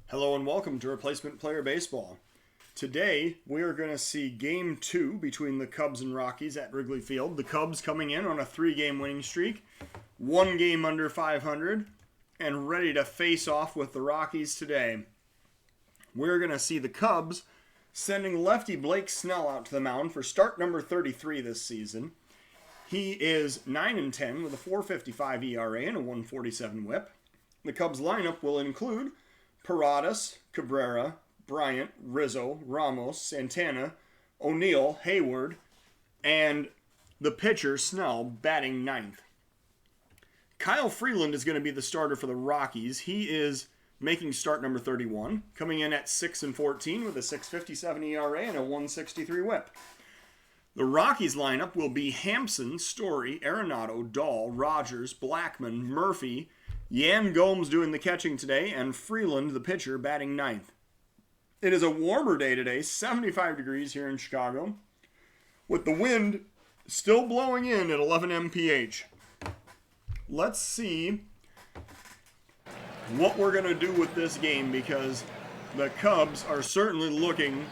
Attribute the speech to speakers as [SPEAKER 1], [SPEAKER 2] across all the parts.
[SPEAKER 1] Hello and welcome to Replacement Player Baseball. Today we are going to see Game 2 between the Cubs and Rockies at Wrigley Field. The Cubs coming in on a 3-game winning streak, 1 game under 500, and ready to face off with the Rockies today. We're going to see the Cubs sending lefty Blake Snell out to the mound for start number 33 this season. He is 9-10 with a 4.55 ERA and a 1.47 WHIP. The Cubs lineup will include Paradas, Cabrera, Bryant, Rizzo, Ramos, Santana, O'Neill, Hayward, and the pitcher, Snell, batting ninth. Kyle Freeland is going to be the starter for the Rockies. He is making start number 31, coming in at 6-14 with a 6.57 ERA and a 1.63 WHIP. The Rockies lineup will be Hampson, Story, Arenado, Dahl, Rogers, Blackman, Murphy, Yan Gomes doing the catching today, and Freeland, the pitcher, batting ninth. It is a warmer day today, 75 degrees here in Chicago, with the wind still blowing in at 11 mph. Let's see what we're going to do with this game, because the Cubs are certainly looking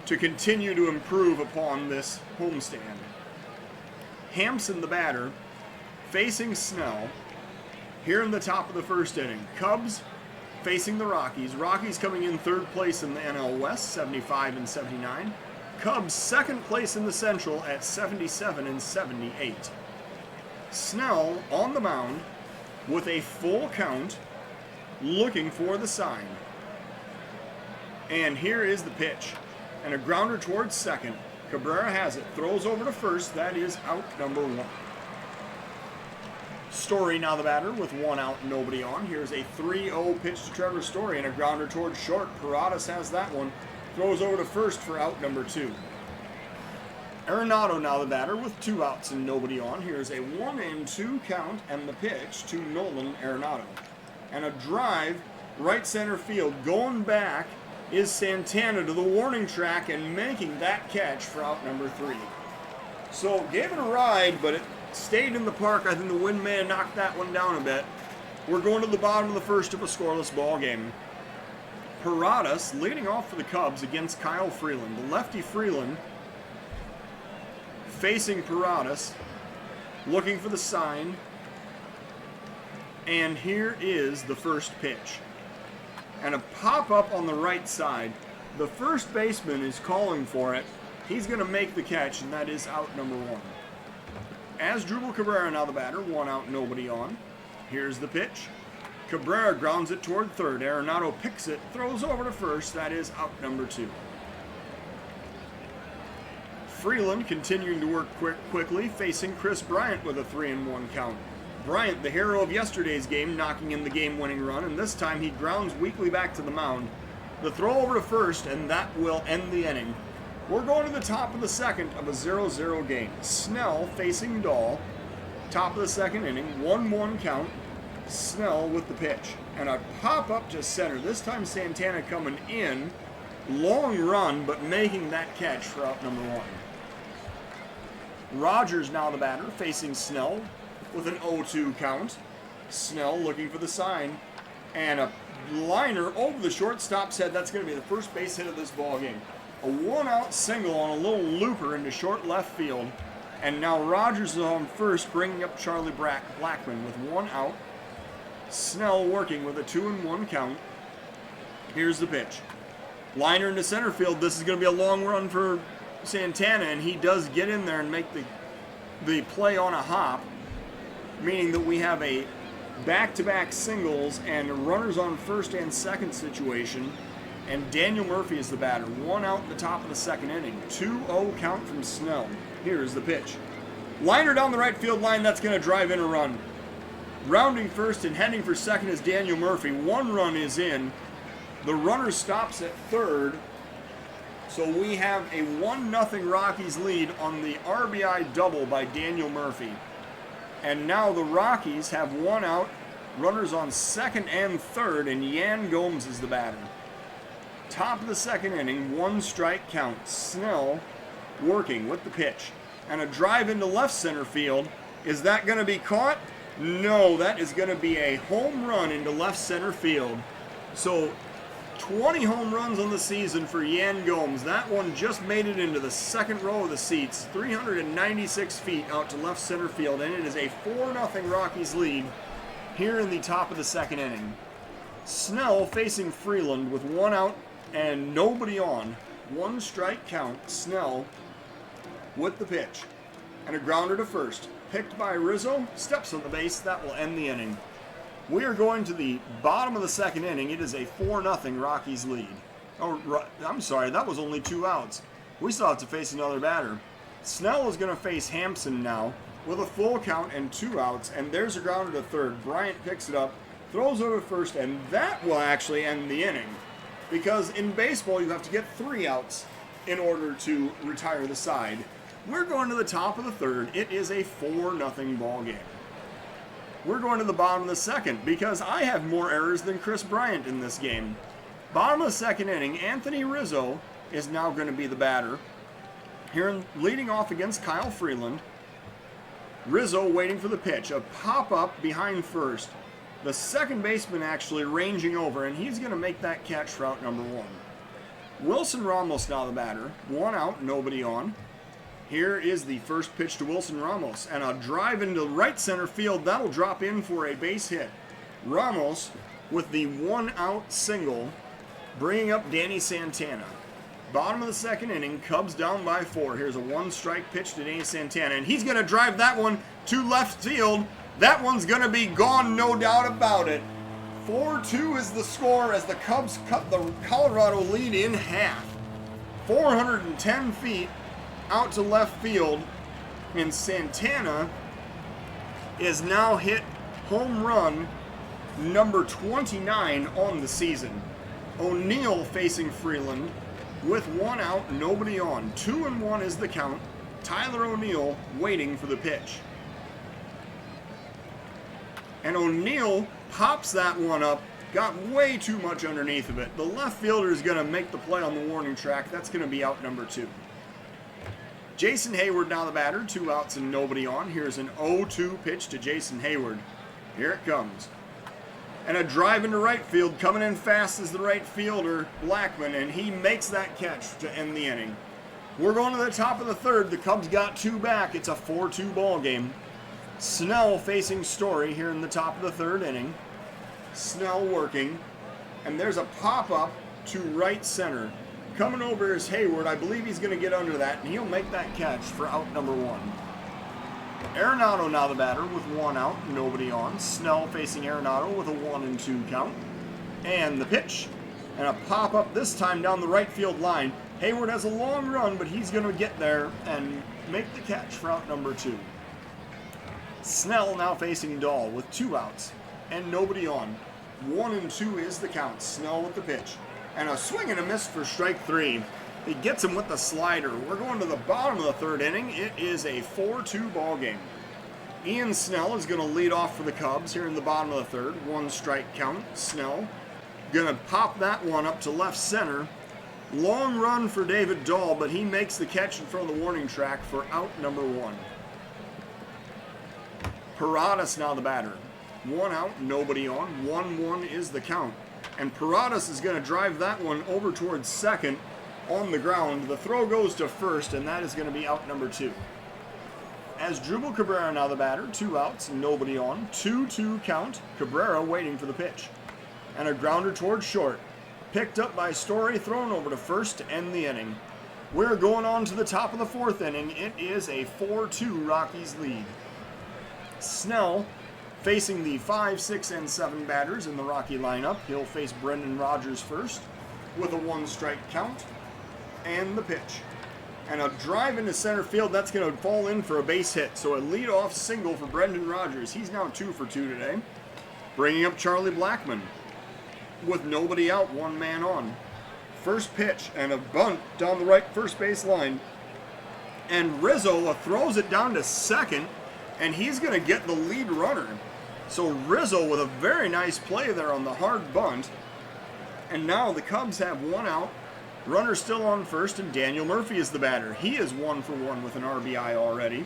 [SPEAKER 1] to continue to improve upon this homestand. Hampson, the batter, facing Snell. Here in the top of the first inning, Cubs facing the Rockies. Rockies coming in third place in the NL West, 75 and 79. Cubs second place in the Central at 77 and 78. Snell on the mound with a full count, looking for the sign. And here is the pitch. And a grounder towards second. Cabrera has it, throws over to first. That is out number 1. Story now the batter with 1 out and nobody on. Here's a 3-0 pitch to Trevor Story and a grounder towards short. Paradas has that one. Throws over to first for out number 2. Arenado now the batter with 2 outs and nobody on. Here's a 1-2 count and the pitch to Nolan Arenado. And a drive right center field. Going back is Santana to the warning track and making that catch for out number 3. So gave it a ride, but it stayed in the park. I think the wind may have knocked that one down a bit. We're going to the bottom of the first of a scoreless ball game. Paradas leading off for the Cubs against Kyle Freeland. The lefty Freeland facing Paradas, looking for the sign. And here is the first pitch. And a pop-up on the right side. The first baseman is calling for it. He's going to make the catch, and that is out number 1. Asdrubal Cabrera now the batter, 1 out, nobody on. Here's the pitch. Cabrera grounds it toward third. Arenado picks it, throws over to first. That is out number 2. Freeland continuing to work quickly, facing Chris Bryant with a 3-1 count. Bryant, the hero of yesterday's game, knocking in the game-winning run, and this time he grounds weakly back to the mound. The throw over to first, and that will end the inning. We're going to the top of the second of a 0-0 game. Snell facing Dahl. Top of the second inning, 1-1 count. Snell with the pitch. And a pop-up to center. This time Santana coming in. Long run, but making that catch for out number 1. Rogers now the batter, facing Snell with an 0-2 count. Snell looking for the sign. And a liner over the shortstop's head. That's going to be the first base hit of this ball game. A 1-out single on a little looper into short left field. And now Rogers is on first, bringing up Charlie Blackman with 1 out. Snell working with a 2-1 count. Here's the pitch. Liner into center field. This is going to be a long run for Santana, and he does get in there and make the play on a hop, meaning that we have a back-to-back singles and runners on first and second situation. And Daniel Murphy is the batter. 1 out in the top of the second inning. 2-0 count from Snell. Here's the pitch. Liner down the right field line. That's going to drive in a run. Rounding first and heading for second is Daniel Murphy. 1 run is in. The runner stops at third. So we have a 1-0 Rockies lead on the RBI double by Daniel Murphy. And now the Rockies have 1 out. Runners on second and third. And Yan Gomes is the batter. Top of the second inning, 1 strike count. Snell working with the pitch. And a drive into left center field. Is that going to be caught? No, that is going to be a home run into left center field. So 20 home runs on the season for Yan Gomes. That one just made it into the second row of the seats, 396 feet out to left center field, and it is a 4-0 Rockies lead here in the top of the second inning. Snell facing Freeland with 1 out and nobody on. 1 strike count. Snell with the pitch. And a grounder to first. Picked by Rizzo. Steps on the base. That will end the inning. We are going to the bottom of the second inning. It is a 4-0 Rockies lead. Oh, I'm sorry. That was only 2 outs. We still have to face another batter. Snell is going to face Hampson now with a full count and 2 outs. And there's a grounder to third. Bryant picks it up. Throws over to first, and that will actually end the inning. Because in baseball, you have to get 3 outs in order to retire the side. We're going to the top of the third. It is a 4-0 ball game. We're going to the bottom of the second because I have more errors than Chris Bryant in this game. Bottom of the second inning, Anthony Rizzo is now going to be the batter. Here leading off against Kyle Freeland. Rizzo waiting for the pitch. A pop-up behind first. The second baseman actually ranging over, and he's going to make that catch for out number 1. Wilson Ramos now the batter. 1 out, nobody on. Here is the first pitch to Wilson Ramos, and a drive into right center field. That'll drop in for a base hit. Ramos with the 1 out single, bringing up Danny Santana. Bottom of the second inning, Cubs down by 4. Here's a 1-strike pitch to Danny Santana, and he's going to drive that one to left field. That one's going to be gone, no doubt about it. 4-2 is the score as the Cubs cut the Colorado lead in half. 410 feet out to left field, and Santana is now hit home run number 29 on the season. O'Neill facing Freeland with 1 out, nobody on. 2-1 is the count. Tyler O'Neill waiting for the pitch. And O'Neill pops that one up, got way too much underneath of it. The left fielder is going to make the play on the warning track. That's going to be out number 2. Jason Hayward now the batter, 2 outs and nobody on. Here's an 0-2 pitch to Jason Hayward. Here it comes. And a drive into right field, coming in fast as the right fielder, Blackman, and he makes that catch to end the inning. We're going to the top of the third. The Cubs got 2 back. It's a 4-2 ball game. Snell facing Story here in the top of the third inning. Snell working, and there's a pop-up to right center. Coming over is Hayward. I believe he's going to get under that, and he'll make that catch for out number 1. Arenado now the batter with 1 out, nobody on. Snell facing Arenado with a 1-2 count. And the pitch, and a pop-up this time down the right field line. Hayward has a long run, but he's going to get there and make the catch for out number 2. Snell now facing Dahl with 2 outs and nobody on. 1-2 is the count. Snell with the pitch. And a swing and a miss for strike 3. He gets him with the slider. We're going to the bottom of the third inning. It is a 4-2 ball game. Ian Snell is going to lead off for the Cubs here in the bottom of the third. 1 strike count. Snell going to pop that one up to left center. Long run for David Dahl, but he makes the catch in front of the warning track for out number 1. Paradas now the batter. 1 out, nobody on. 1-1 is the count. And Paradas is going to drive that one over towards second on the ground. The throw goes to first, and that is going to be out number 2. As Drupal Cabrera now the batter. 2 outs, nobody on. 2-2 count. Cabrera waiting for the pitch. And a grounder towards short. Picked up by Story, thrown over to first to end the inning. We're going on to the top of the 4th inning. It is a 4-2 Rockies lead. Snell facing the 5, 6, and 7 batters in the Rocky lineup. He'll face Brendan Rodgers first with a 1-strike count. And the pitch. And a drive into center field. That's going to fall in for a base hit. So a leadoff single for Brendan Rodgers. He's now 2 for 2 today. Bringing up Charlie Blackmon with nobody out, 1 man on. First pitch and a bunt down the right first base line. And Rizzo throws it down to second. And he's going to get the lead runner. So Rizzo with a very nice play there on the hard bunt. And now the Cubs have 1 out. Runner still on first, and Daniel Murphy is the batter. He is 1 for 1 with an RBI already.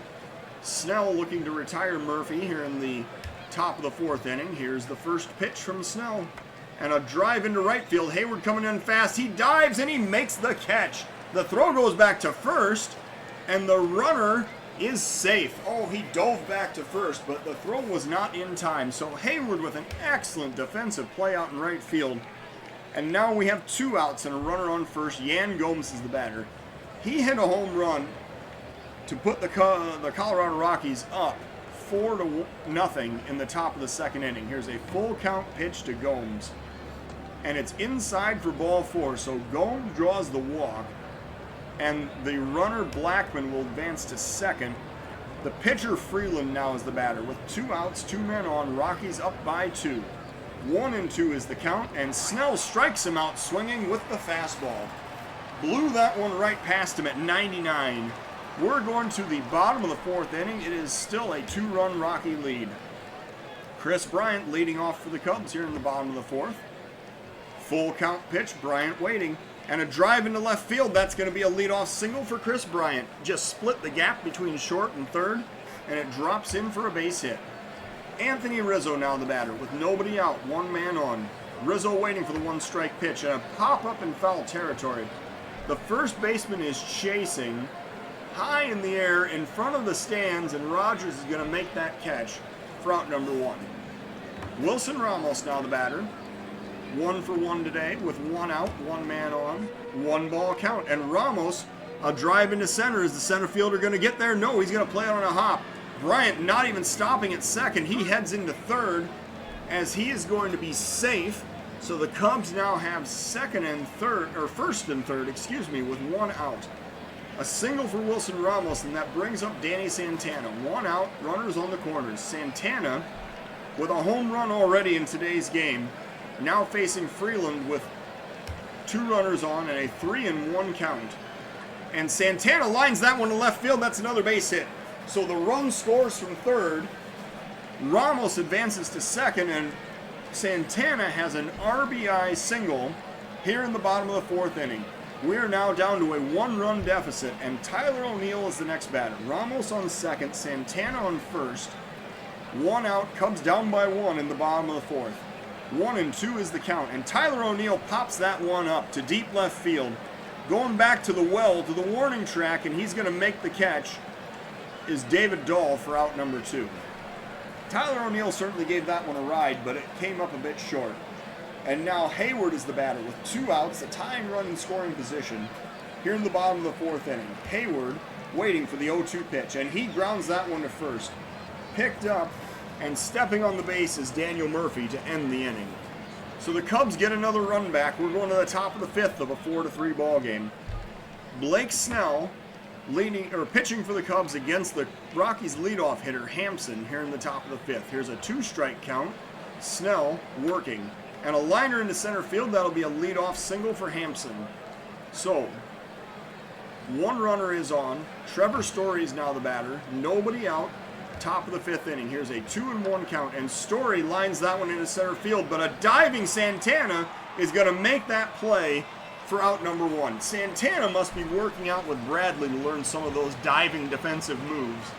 [SPEAKER 1] Snell looking to retire Murphy here in the top of the 4th inning. Here's the first pitch from Snell. And a drive into right field. Hayward coming in fast. He dives and he makes the catch. The throw goes back to first, and the runner is safe. Oh, he dove back to first, but the throw was not in time. So Hayward with an excellent defensive play out in right field. And now we have 2 outs and a runner on first. Yan Gomes is the batter. He hit a home run to put the Colorado Rockies up 4-0 in the top of the 2nd inning. Here's a full count pitch to Gomes. And it's inside for ball 4. So Gomes draws the walk. And the runner Blackman will advance to second. The pitcher Freeland now is the batter with 2 outs, 2 men on. Rockies up by 2. 1-2 is the count, and Snell strikes him out swinging with the fastball. Blew that one right past him at 99. We're going to the bottom of the 4th inning. It is still a 2-run Rocky lead. Chris Bryant leading off for the Cubs here in the bottom of the 4th. Full count pitch, Bryant waiting. And a drive into left field. That's going to be a leadoff single for Chris Bryant. Just split the gap between short and third, and it drops in for a base hit. Anthony Rizzo now the batter with nobody out, 1 man on. Rizzo waiting for the 1-strike pitch and a pop-up in foul territory. The first baseman is chasing high in the air in front of the stands, and Rogers is going to make that catch for out number 1. Wilson Ramos now the batter. 1 for 1 today with 1 out, 1 man on, 1 ball count. And Ramos, a drive into center. Is the center fielder going to get there? No, he's going to play it on a hop. Bryant not even stopping at second. He heads into third as he is going to be safe. So the Cubs now have first and third, with 1 out. A single for Wilson Ramos, and that brings up Danny Santana. 1 out, runners on the corners. Santana with a home run already in today's game. Now facing Freeland with 2 runners on and a 3-1 count. And Santana lines that one to left field. That's another base hit. So the run scores from third. Ramos advances to second, and Santana has an RBI single here in the bottom of the 4th inning. We are now down to a 1-run deficit, and Tyler O'Neill is the next batter. Ramos on second, Santana on first. 1 out, Cubs down by 1 in the bottom of the 4th. 1-2 is the count, and Tyler O'Neill pops that one up to deep left field. Going back to the well, to the warning track, and he's going to make the catch, is David Dahl for out number 2. Tyler O'Neill certainly gave that one a ride, but it came up a bit short. And now Hayward is the batter with 2 outs, a tying run in scoring position here in the bottom of the 4th inning. Hayward waiting for the 0-2 pitch, and he grounds that one to first. Picked up, and stepping on the base is Daniel Murphy to end the inning. So the Cubs get another run back. We're going to the top of the 5th of a 4-3 ball game. Blake Snell pitching for the Cubs against the Rockies leadoff hitter Hampson here in the top of the 5th. Here's a 2-strike count. Snell working. And a liner into center field. That'll be a leadoff single for Hampson. So 1 runner is on. Trevor Story is now the batter. Nobody out. Top of the 5th inning. Here's a 2-1 count, and Story lines that one into center field, but a diving Santana is going to make that play for out number 1. Santana must be working out with Bradley to learn some of those diving defensive moves.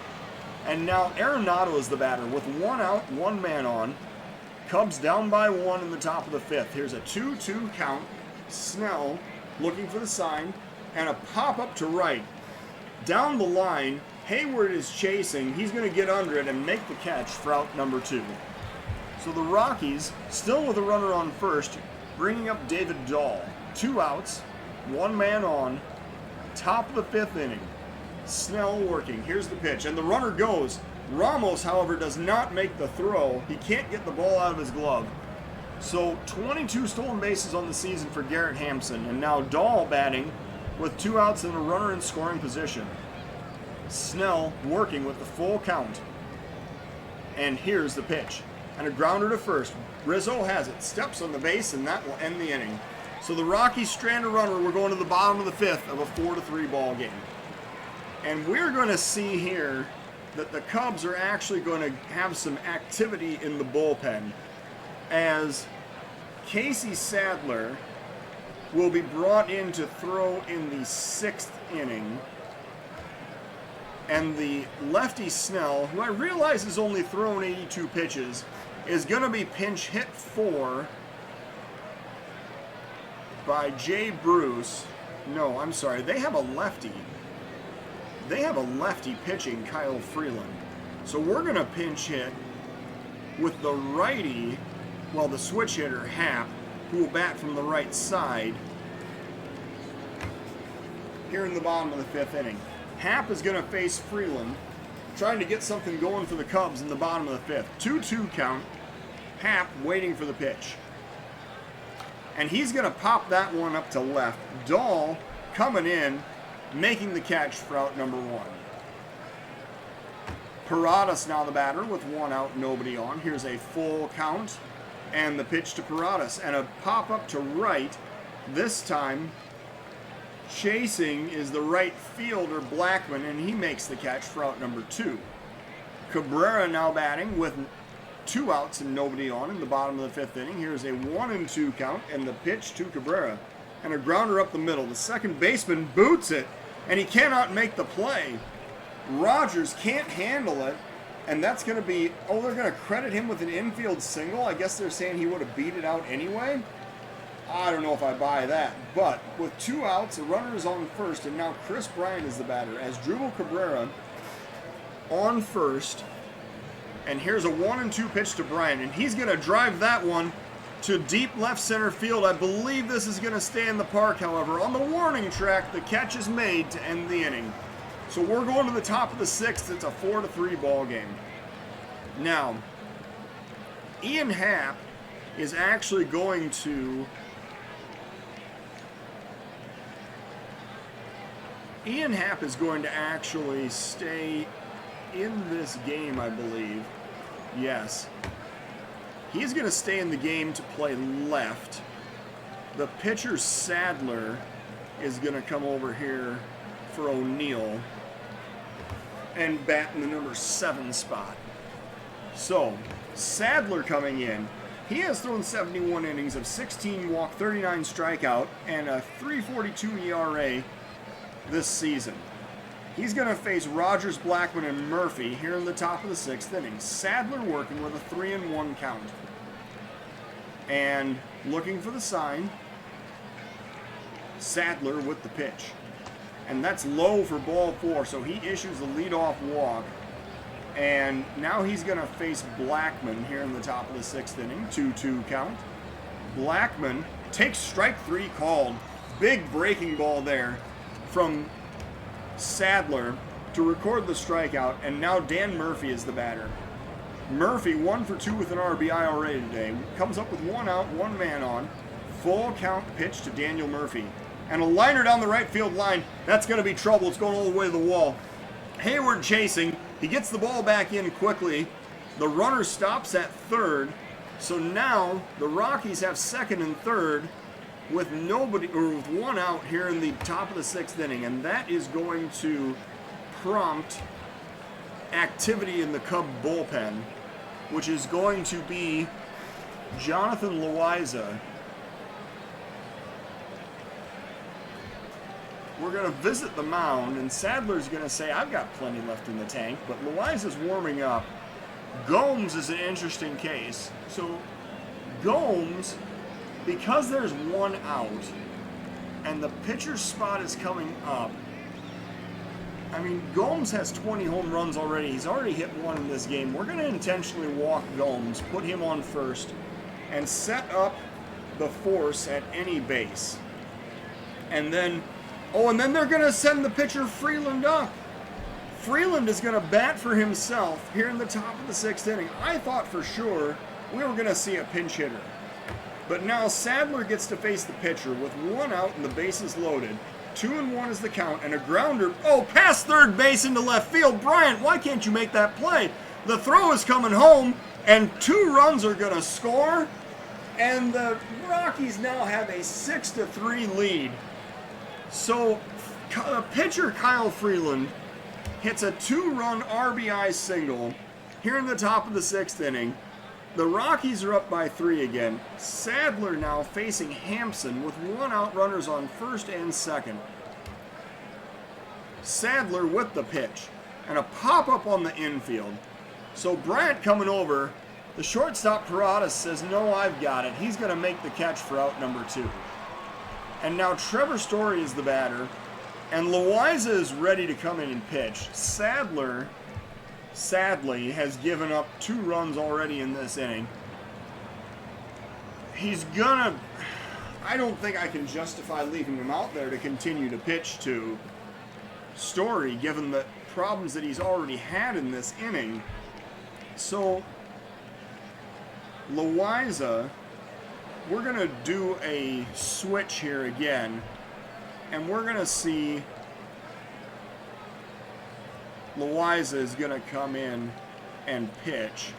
[SPEAKER 1] And now Arenado is the batter with 1 out, 1 man on. Cubs down by 1 in the top of the 5th. Here's a 2-2 count. Snell looking for the sign, and a pop-up to right. Down the line, Hayward is chasing. He's going to get under it and make the catch for out number 2. So the Rockies, still with a runner on first, bringing up David Dahl. 2 outs, 1 man on, top of the 5th inning. Snell working. Here's the pitch, and the runner goes. Ramos, however, does not make the throw. He can't get the ball out of his glove. So 22 stolen bases on the season for Garrett Hampson, and now Dahl batting with 2 outs and a runner in scoring position. Snell working with the full count. And here's the pitch. And a grounder to first. Rizzo has it. Steps on the base, and that will end the inning. So the Rockies strand a runner. We're going to the bottom of the 5th of a 4-3 ball game. And we're going to see here that the Cubs are actually going to have some activity in the bullpen, as Casey Sadler will be brought in to throw in the 6th inning. And the lefty Snell, who I realize has only thrown 82 pitches, is going to be pinch hit for by Jay Bruce. No, I'm sorry. They have a lefty. They have a lefty pitching, Kyle Freeland. So we're going to pinch hit with the righty, well, the switch hitter, Happ, who will bat from the right side here in the bottom of the 5th inning. Happ is going to face Freeland, trying to get something going for the Cubs in the bottom of the 5th. 2-2 count. Happ waiting for the pitch. And he's going to pop that one up to left. Dahl coming in, making the catch for out number 1. Paradas now the batter with 1 out, nobody on. Here's a full count and the pitch to Paradas. And a pop up to right. This time, chasing is the right fielder Blackman, and he makes the catch for out number 2. Cabrera now batting with 2 outs and nobody on in the bottom of the 5th inning. Here's a 1-2 count and the pitch to Cabrera. And a grounder up the middle. The second baseman boots it, and he cannot make the play. Rogers can't handle it, and that's going to be, oh, they're going to credit him with an infield single. I guess they're saying he would have beat it out anyway. I don't know if I buy that. But with 2 outs, a runner is on first, and now Chris Bryant is the batter as Drupal Cabrera on first. And here's a 1-2 pitch to Bryant, and he's going to drive that one to deep left center field. I believe this is going to stay in the park, however. On the warning track, the catch is made to end the inning. So we're going to the top of the 6th. It's a 4-3 ball game. Now, Ian Happ is actually going to... Ian Happ is going to actually stay in this game, I believe. Yes. He's going to stay in the game to play left. The pitcher, Sadler, is going to come over here for O'Neill and bat in the number 7 spot. So, Sadler coming in. He has thrown 71 innings of 16 walk, 39 strikeout, and a 3.42 ERA this season. He's going to face Rogers, Blackman, and Murphy here in the top of the 6th inning. Sadler working with a 3-1 count. And looking for the sign, Sadler with the pitch. And that's low for ball 4, so he issues the leadoff walk. And now he's going to face Blackman here in the top of the 6th inning. 2-2 count. Blackman takes strike 3 called. Big breaking ball there from Sadler to record the strikeout. And now Dan Murphy is the batter. Murphy 1 for 2 with an RBI already today. Comes up with 1 out, 1 man on. Full count pitch to Daniel Murphy. And a liner down the right field line. That's going to be trouble. It's going all the way to the wall. Hayward chasing. He gets the ball back in quickly. The runner stops at third. So now the Rockies have second and third with nobody, or with 1 out here in the top of the 6th inning. And that is going to prompt activity in the Cub bullpen, which is going to be Jonathan Loaiza. We're going to visit the mound, and Sadler's going to say, I've got plenty left in the tank, but Loaiza's warming up. Gomes is an interesting case. So Gomes, because there's 1 out, and the pitcher's spot is coming up, I mean, Gomes has 20 home runs already. He's already hit 1 in this game. We're going to intentionally walk Gomes, put him on first, and set up the force at any base. And then, and then they're going to send the pitcher Freeland up. Freeland is going to bat for himself here in the top of the 6th inning. I thought for sure we were going to see a pinch hitter. But now Sadler gets to face the pitcher with 1 out and the bases loaded. 2-1 is the count, and a grounder, past third base into left field. Bryant, why can't you make that play? The throw is coming home, and 2 runs are going to score, and the Rockies now have a 6-3 lead. So, pitcher Kyle Freeland hits a 2-run RBI single here in the top of the 6th inning. The Rockies are up by 3 again. Sadler now facing Hampson with 1 out, runners on first and second. Sadler with the pitch and a pop-up on the infield. So Bryant coming over. The shortstop Paradas says, no, I've got it. He's going to make the catch for out number 2. And now Trevor Story is the batter. And Loaiza is ready to come in and pitch. Sadler, sadly, has given up 2 runs already in this inning. He's gonna... I don't think I can justify leaving him out there to continue to pitch to Story, given the problems that he's already had in this inning. So, Loaiza, we're going to do a switch here again. And we're going to see Loaiza is going to come in and pitch.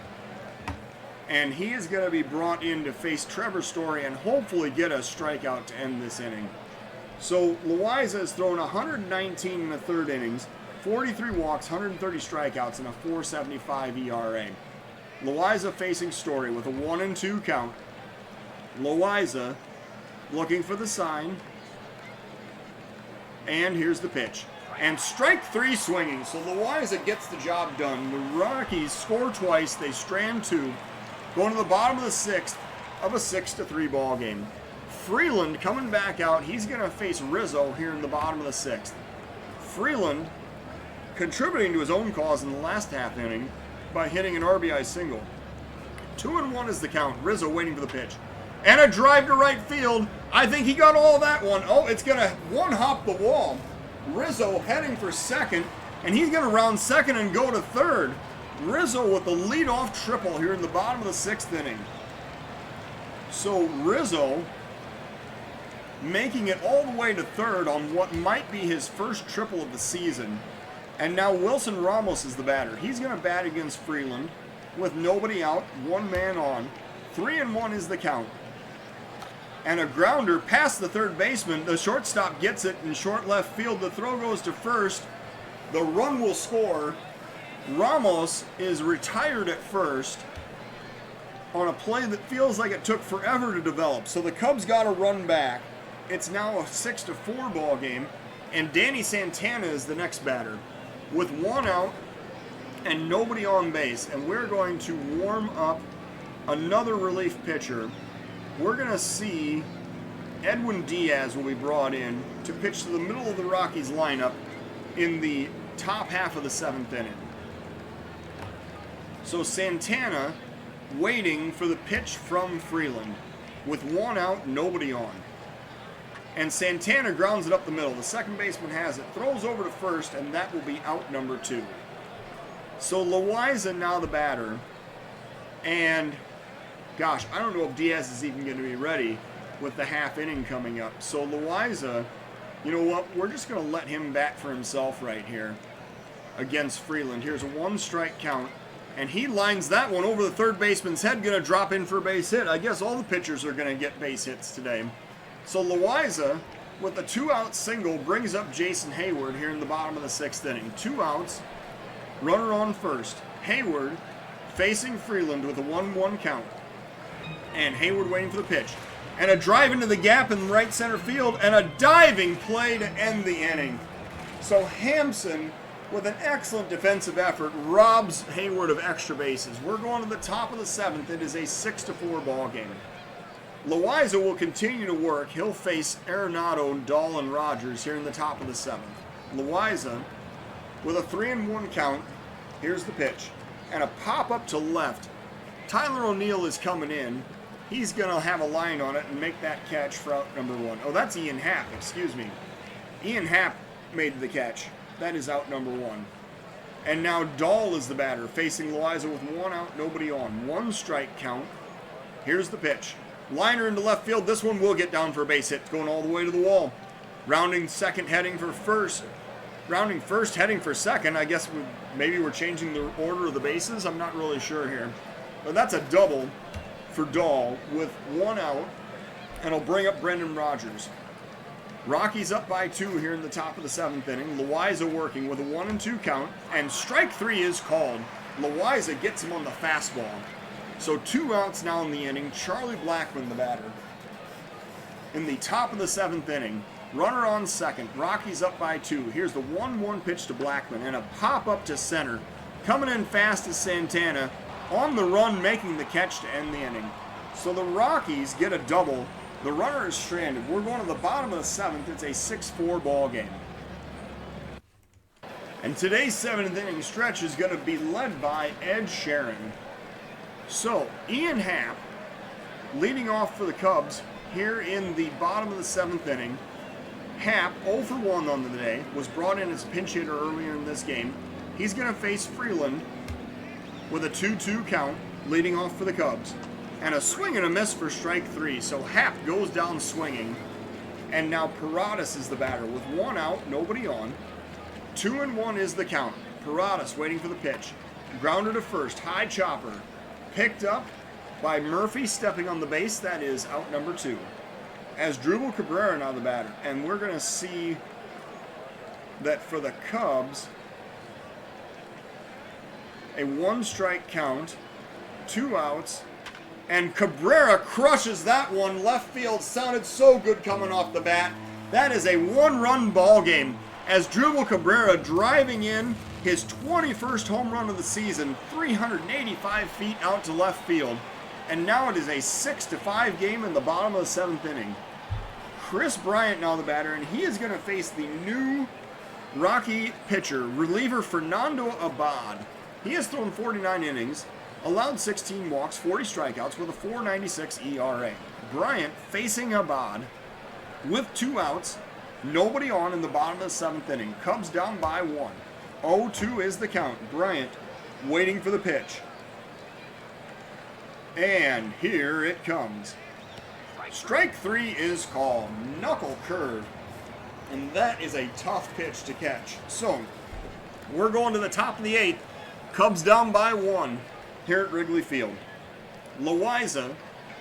[SPEAKER 1] And he is going to be brought in to face Trevor Story and hopefully get a strikeout to end this inning. So Loaiza has thrown 119 in the third innings, 43 walks, 130 strikeouts, and a 4.75 ERA. Loaiza facing Story with a 1-2 count. Loaiza looking for the sign. And here's the pitch. And strike 3 swinging. So Loaiza gets the job done. The Rockies score twice. They strand 2. Going to the bottom of the 6th of a 6-3 ball game. Freeland coming back out. He's going to face Rizzo here in the bottom of the 6th. Freeland contributing to his own cause in the last half inning by hitting an RBI single. 2-1 is the count. Rizzo waiting for the pitch. And a drive to right field. I think he got all that one. Oh, it's going to one-hop the wall. Rizzo heading for second, and he's going to round second and go to third. Rizzo with the leadoff triple here in the bottom of the 6th inning. So Rizzo making it all the way to third on what might be his first triple of the season. And now Wilson Ramos is the batter. He's going to bat against Freeland with nobody out, 1 man on. 3-1 is the count. And a grounder past the third baseman. The shortstop gets it in short left field. The throw goes to first. The run will score. Ramos is retired at first on a play that feels like it took forever to develop. So the Cubs got a run back. It's now a 6-4 ball game. And Danny Santana is the next batter with 1 out and nobody on base. And we're going to warm up another relief pitcher. We're going to see Edwin Diaz will be brought in to pitch to the middle of the Rockies lineup in the top half of the 7th inning. So Santana waiting for the pitch from Freeland with 1 out, nobody on. And Santana grounds it up the middle. The second baseman has it, throws over to first, and that will be out number 2. So Loaiza now the batter. And gosh, I don't know if Diaz is even going to be ready with the half inning coming up. So Loaiza, you know what? We're just going to let him bat for himself right here against Freeland. Here's a 1-strike count. And he lines that one over the third baseman's head, going to drop in for a base hit. I guess all the pitchers are going to get base hits today. So Loaiza, with a 2-out single, brings up Jason Hayward here in the bottom of the 6th inning. 2 outs, runner on first. Hayward facing Freeland with a 1-1 count. And Hayward waiting for the pitch. And a drive into the gap in right center field, and a diving play to end the inning. So Hampson, with an excellent defensive effort, robs Hayward of extra bases. We're going to the top of the 7th. It is a 6-4 ball game. Loaiza will continue to work. He'll face Arenado, Dahl, and Rogers here in the top of the 7th. Loaiza with a 3-1 count. Here's the pitch. And a pop up to left. Tyler O'Neill is coming in. He's going to have a line on it and make that catch for out number 1. Oh, that's Ian Happ, excuse me. Ian Happ made the catch. That is out number 1. And now Dahl is the batter, facing Loaiza with 1 out, nobody on. 1-strike count. Here's the pitch. Liner into left field. This one will get down for a base hit. It's going all the way to the wall. Rounding second, heading for first. Rounding first, heading for second. I guess maybe we're changing the order of the bases. I'm not really sure here. But that's a double for Dahl with 1 out. And it'll bring up Brendan Rodgers. Rockies up by 2 here in the top of the 7th inning. Loaiza working with a 1-2 count. And strike 3 is called. Loaiza gets him on the fastball. So 2 outs now in the inning. Charlie Blackmon the batter. In the top of the 7th inning. Runner on second. Rockies up by 2. Here's the 1-1 pitch to Blackmon. And a pop up to center. Coming in fast is Santana. On the run, making the catch to end the inning. So the Rockies get a double The runner is stranded. We're going to the bottom of the 7th. It's a 6-4 ball game. And today's 7th inning stretch is going to be led by Ed Sheeran. So, Ian Happ leading off for the Cubs here in the bottom of the 7th inning. Happ, 0 for 1 on the day, was brought in as a pinch hitter earlier in this game. He's going to face Freeland with a 2-2 count, leading off for the Cubs. And a swing and a miss for strike 3. So Happ goes down swinging. And now Paradas is the batter with 1 out, nobody on. 2-1 is the count. Paradas waiting for the pitch. Grounder to first, high chopper. Picked up by Murphy stepping on the base. That is out number 2. As Drupal Cabrera now the batter. And we're going to see that for the Cubs, a 1-strike count, 2 outs, and Cabrera crushes that one. Left field sounded so good coming off the bat. That is a 1-run ball game as Drupal Cabrera driving in his 21st home run of the season, 385 feet out to left field. And now it is a 6-5 game in the bottom of the 7th inning. Chris Bryant now the batter, and he is going to face the new Rocky pitcher, reliever Fernando Abad. He has thrown 49 innings, allowed 16 walks, 40 strikeouts with a 4.96 ERA. Bryant facing Abad with 2 outs, nobody on in the bottom of the 7th inning. Cubs down by 1. 0-2 is the count. Bryant waiting for the pitch. And here it comes. Strike 3 is called. Knuckle curve. And that is a tough pitch to catch. So, we're going to the top of the 8th. Cubs down by 1 here at Wrigley Field. Loaiza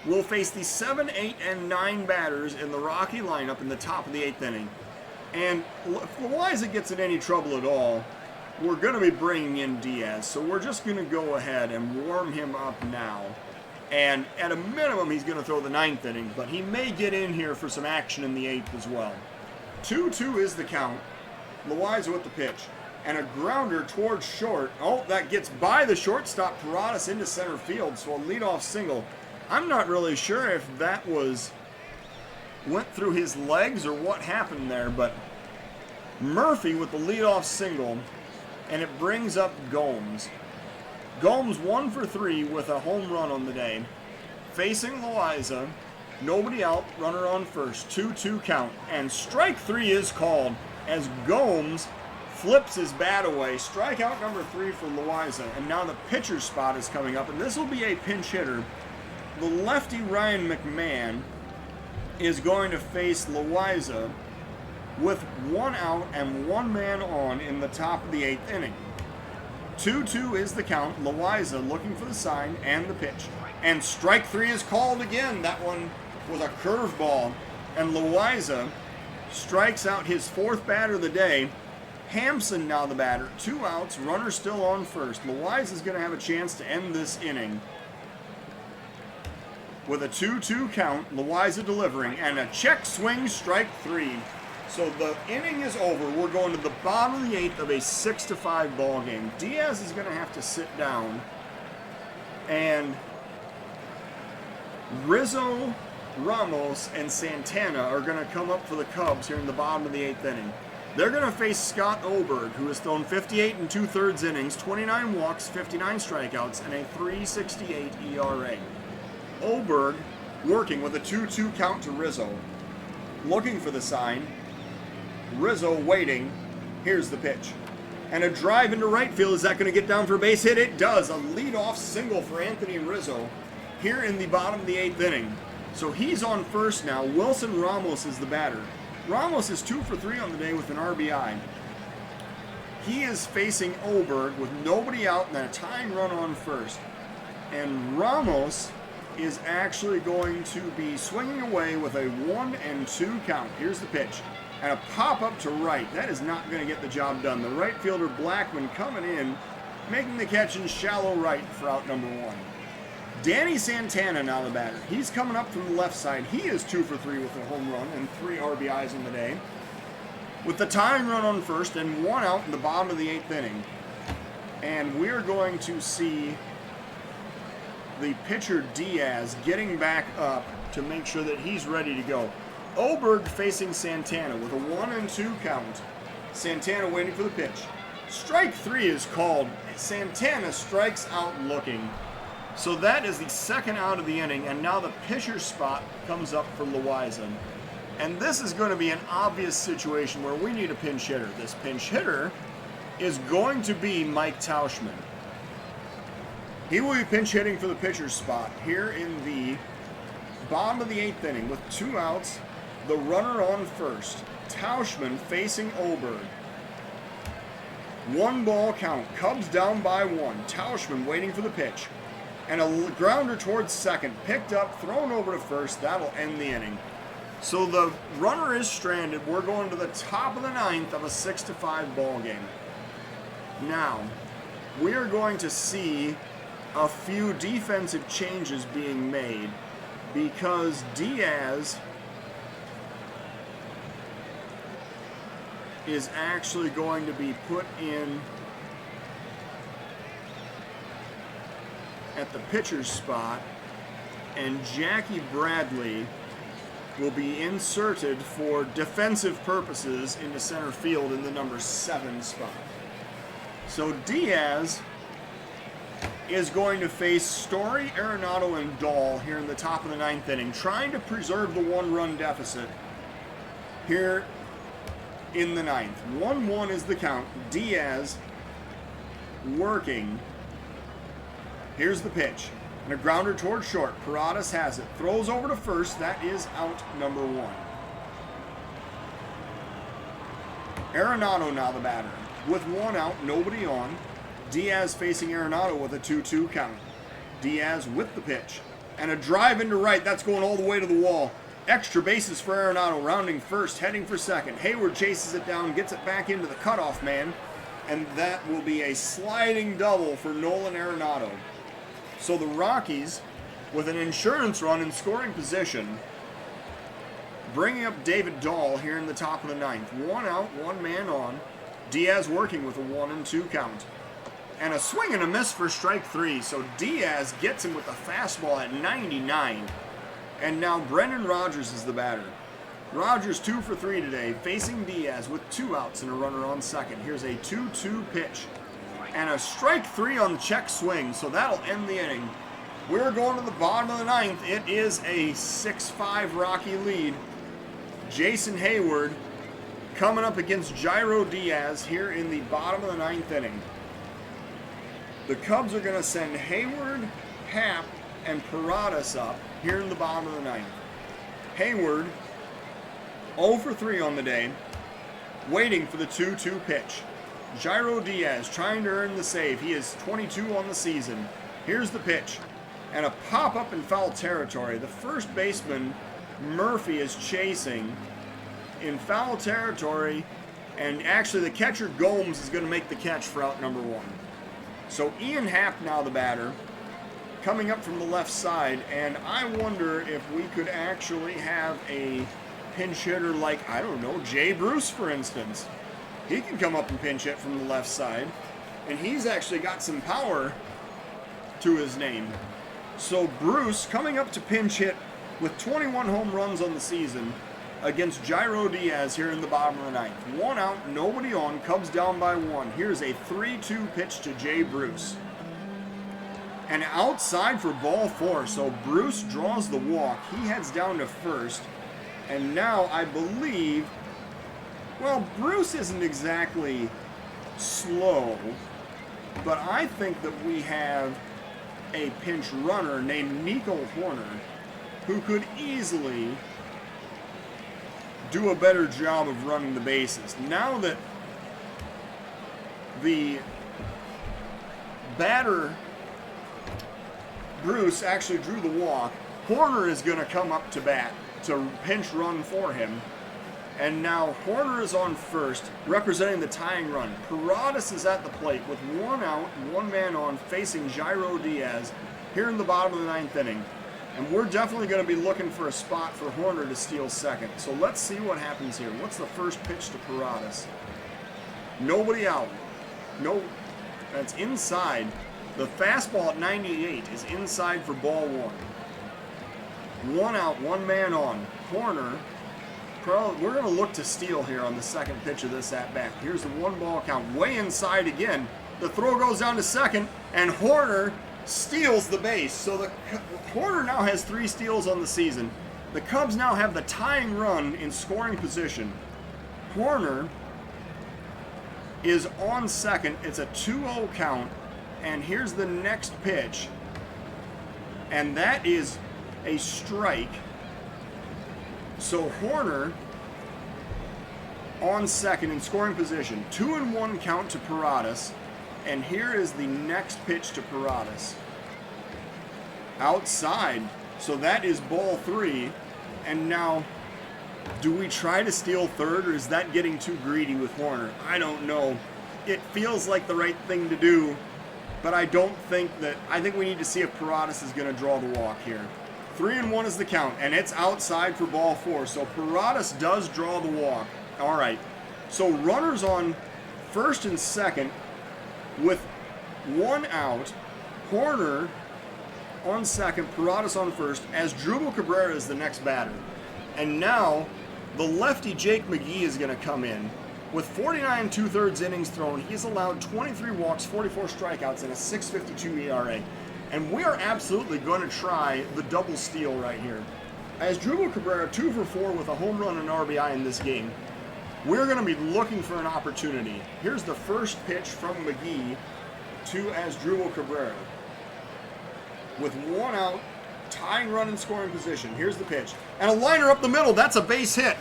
[SPEAKER 1] will face the 7, 8, and 9 batters in the Rocky lineup in the top of the 8th inning. And if Loaiza gets in any trouble at all, we're going to be bringing in Diaz. So we're just going to go ahead and warm him up now. And at a minimum, he's going to throw the 9th inning, but he may get in here for some action in the 8th as well. 2-2 is the count. Loaiza with the pitch. And a grounder towards short. Oh, that gets by the shortstop, Paradas into center field, so a leadoff single. I'm not really sure if that went through his legs or what happened there, but Murphy with the leadoff single, and it brings up Gomes. Gomes 1 for 3 with a home run on the day. Facing Loaiza, nobody out, runner on first, 2-2 count, and strike 3 is called as Gomes flips his bat away. Strikeout number 3 for Loaiza. And now the pitcher's spot is coming up, and this will be a pinch hitter. The lefty Ryan McMahon is going to face Loaiza with 1 out and 1 man on in the top of the 8th inning. 2-2 is the count. Loaiza looking for the sign and the pitch. And strike 3 is called again. That one was a curveball. And Loaiza strikes out his 4th batter of the day. Hampson now the batter. 2 outs, runner still on first. Loaiza is going to have a chance to end this inning with a 2-2 count. Loaiza delivering, and a check swing, strike 3. So the inning is over. We're going to the bottom of the 8th of a 6-5 ball game. Diaz is going to have to sit down, and Rizzo, Ramos, and Santana are going to come up for the Cubs here in the bottom of the 8th inning. They're going to face Scott Oberg, who has thrown 58 2/3 innings, 29 walks, 59 strikeouts, and a 3.68 ERA. Oberg working with a 2-2 count to Rizzo. Looking for the sign. Rizzo waiting. Here's the pitch. And a drive into right field. Is that going to get down for a base hit? It does. A leadoff single for Anthony Rizzo here in the bottom of the 8th inning. So he's on first now. Wilson Ramos is the batter. Ramos is 2 for 3 on the day with an RBI. He is facing Oberg with nobody out and a tying run on first. And Ramos is actually going to be swinging away with a 1-2 count. Here's the pitch. And a pop-up to right. That is not going to get the job done. The right fielder Blackman coming in, making the catch in shallow right for out number 1. Danny Santana now the batter. He's coming up from the left side. He is 2 for 3 with a home run and 3 RBIs in the day, with the tying run on first and 1 out in the bottom of the 8th inning. And we're going to see the pitcher Diaz getting back up to make sure that he's ready to go. Oberg facing Santana with a 1-2 count. Santana waiting for the pitch. Strike 3 is called. Santana strikes out looking. So that is the second out of the inning, and now the pitcher spot comes up for Loaiza. And this is going to be an obvious situation where we need a pinch hitter. This pinch hitter is going to be Mike Tauschman. He will be pinch hitting for the pitcher's spot here in the bottom of the 8th inning with 2 outs. The runner on first. Tauschman facing Oberg. 1 ball count. Cubs down by 1. Tauschman waiting for the pitch. And a grounder towards second. Picked up, thrown over to first. That'll end the inning. So the runner is stranded. We're going to the top of the 9th of a 6-5 ball game. Now, we are going to see a few defensive changes being made because Diaz is actually going to be put in at the pitcher's spot, and Jackie Bradley will be inserted for defensive purposes into center field in the number 7 spot. So Diaz is going to face Story, Arenado, and Dahl here in the top of the 9th inning, trying to preserve the 1-run deficit here in the 9th. 1-1 is the count. Diaz working. Here's the pitch. And a grounder towards short. Paradas has it. Throws over to first. That is out number 1. Arenado now the batter. With 1 out, nobody on. Diaz facing Arenado with a 2-2 count. Diaz with the pitch. And a drive into right. That's going all the way to the wall. Extra bases for Arenado. Rounding first, heading for second. Hayward chases it down, gets it back into the cutoff man. And that will be a sliding double for Nolan Arenado. So the Rockies, with an insurance run in scoring position, bringing up David Dahl here in the top of the 9th. 1 out, 1 man on. Diaz working with a 1-2 count. And a swing and a miss for strike 3. So Diaz gets him with a fastball at 99. And now Brendan Rodgers is the batter. Rodgers 2 for 3 today, facing Diaz with 2 outs and a runner on second. Here's a 2-2 pitch. And a strike 3 on the check swing, so that'll end the inning. We're going to the bottom of the 9th. It is a 6-5 Rocky lead. Jason Hayward coming up against Jairo Diaz here in the bottom of the 9th inning. The Cubs are going to send Hayward, Happ, and Paradas up here in the bottom of the 9th. Hayward 0 for 3 on the day, waiting for the 2-2 pitch. Jairo Diaz trying to earn the save. He is 22 on the season. Here's the pitch. And a pop-up in foul territory. The first baseman, Murphy, is chasing in foul territory. And actually the catcher, Gomes, is going to make the catch for out number 1. So Ian Happ now the batter, coming up from the left side. And I wonder if we could actually have a pinch hitter like, I don't know, Jay Bruce, for instance. He can come up and pinch hit from the left side. And he's actually got some power to his name. So Bruce coming up to pinch hit with 21 home runs on the season against Jairo Diaz here in the bottom of the 9th. 1 out, nobody on. Cubs down by 1. Here's a 3-2 pitch to Jay Bruce. And outside for ball 4. So Bruce draws the walk. He heads down to first. And now I believe... Well, Bruce isn't exactly slow, but I think that we have a pinch runner named Nico Horner who could easily do a better job of running the bases. Now that the batter, Bruce, actually drew the walk, Horner is going to come up to bat to pinch run for him. And now Horner is on first, representing the tying run. Paradas is at the plate with 1 out, 1 man on, facing Jairo Diaz here in the bottom of the 9th inning. And we're definitely going to be looking for a spot for Horner to steal second. So let's see what happens here. What's the first pitch to Paradas? Nobody out. No, that's inside. The fastball at 98 is inside for ball one. 1 out, 1 man on. Horner, we're going to look to steal here on the second pitch of this at-bat. Here's the 1-ball count, way inside again. The throw goes down to second, and Horner steals the base. So Horner now has 3 steals on the season. The Cubs now have the tying run in scoring position. Horner is on second. It's a 2-0 count. And here's the next pitch. And that is a strike. So Horner on second in scoring position. 2-1 count to Paradas. And here is the next pitch to Paradas. Outside. So that is ball 3. And now, do we try to steal third, or is that getting too greedy with Horner? I don't know. It feels like the right thing to do, but I don't think that. I think we need to see if Paradas is going to draw the walk here. 3-1 is the count, and it's outside for ball 4. So Paradas does draw the walk. All right. So runners on first and second with 1 out. Horner on second, Paradas on first, as Drupal Cabrera is the next batter. And now, the lefty Jake McGee is going to come in. With 49 2/3 innings thrown, he's allowed 23 walks, 44 strikeouts, and a 6.52 ERA. And we are absolutely going to try the double steal right here. As Drupal Cabrera, 2 for 4 with a home run and RBI in this game, we're going to be looking for an opportunity. Here's the first pitch from McGee to Asdrubal Cabrera. With 1 out, tying run in scoring position. Here's the pitch. And a liner up the middle. That's a base hit.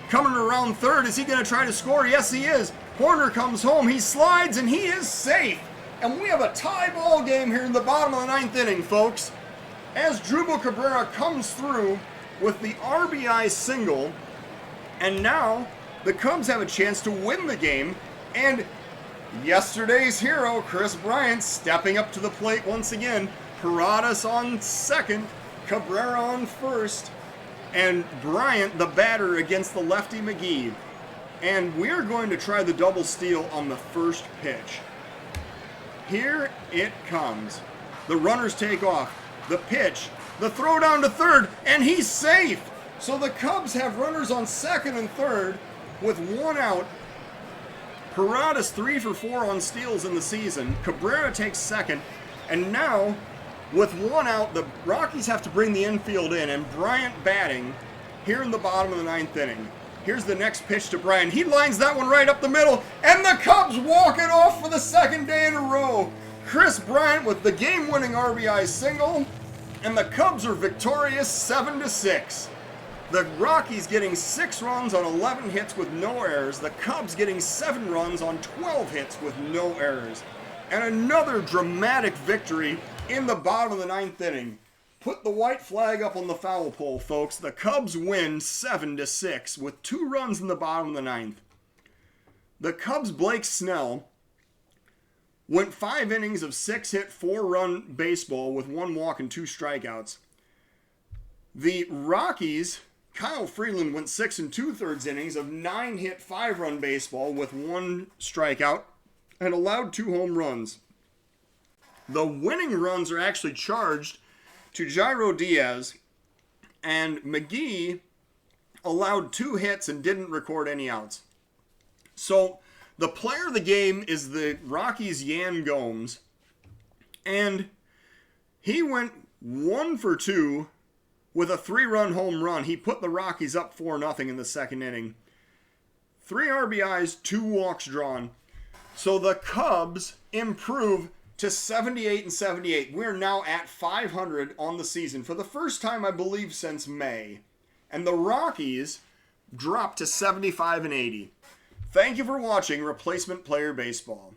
[SPEAKER 1] Coming around third. Is he going to try to score? Yes, he is. Horner comes home. He slides, and he is safe. And we have a tie ball game here in the bottom of the 9th inning, folks. Asdrubal Cabrera comes through with the RBI single. And now the Cubs have a chance to win the game. And yesterday's hero, Chris Bryant, stepping up to the plate once again. Paradas on second, Cabrera on first, and Bryant, the batter, against the lefty McGee. And we're going to try the double steal on the first pitch. Here it comes. The runners take off. The pitch, the throw down to third, and he's safe. So the Cubs have runners on second and third with 1 out. Paradas 3 for 4 on steals in the season. Cabrera takes second, and now, with 1 out, the Rockies have to bring the infield in, and Bryant batting here in the bottom of the 9th inning. Here's the next pitch to Bryant. He lines that one right up the middle, and the Cubs walk it off for the 2nd day in a row. Chris Bryant with the game-winning RBI single, and the Cubs are victorious 7-6. The Rockies getting 6 runs on 11 hits with no errors. The Cubs getting 7 runs on 12 hits with no errors. And another dramatic victory in the bottom of the 9th inning. Put the white flag up on the foul pole, folks. The Cubs win 7-6 with 2 runs in the bottom of the 9th. The Cubs' Blake Snell went 5 innings of 6-hit, 4-run baseball with 1 walk and 2 strikeouts. The Rockies' Kyle Freeland went 6 2/3 innings of 9-hit, 5-run baseball with 1 strikeout and allowed 2 home runs. The winning runs are actually charged to Jairo Diaz, and McGee allowed 2 hits and didn't record any outs. So the player of the game is the Rockies' Yan Gomes, and he went 1 for 2 with a 3-run home run. He put the Rockies up 4-0 in the 2nd inning. 3 RBIs, 2 walks drawn. So the Cubs improve to 78-78. We're now at 500 on the season for the first time, I believe, since May. And the Rockies drop to 75-80. Thank you for watching Replacement Player Baseball.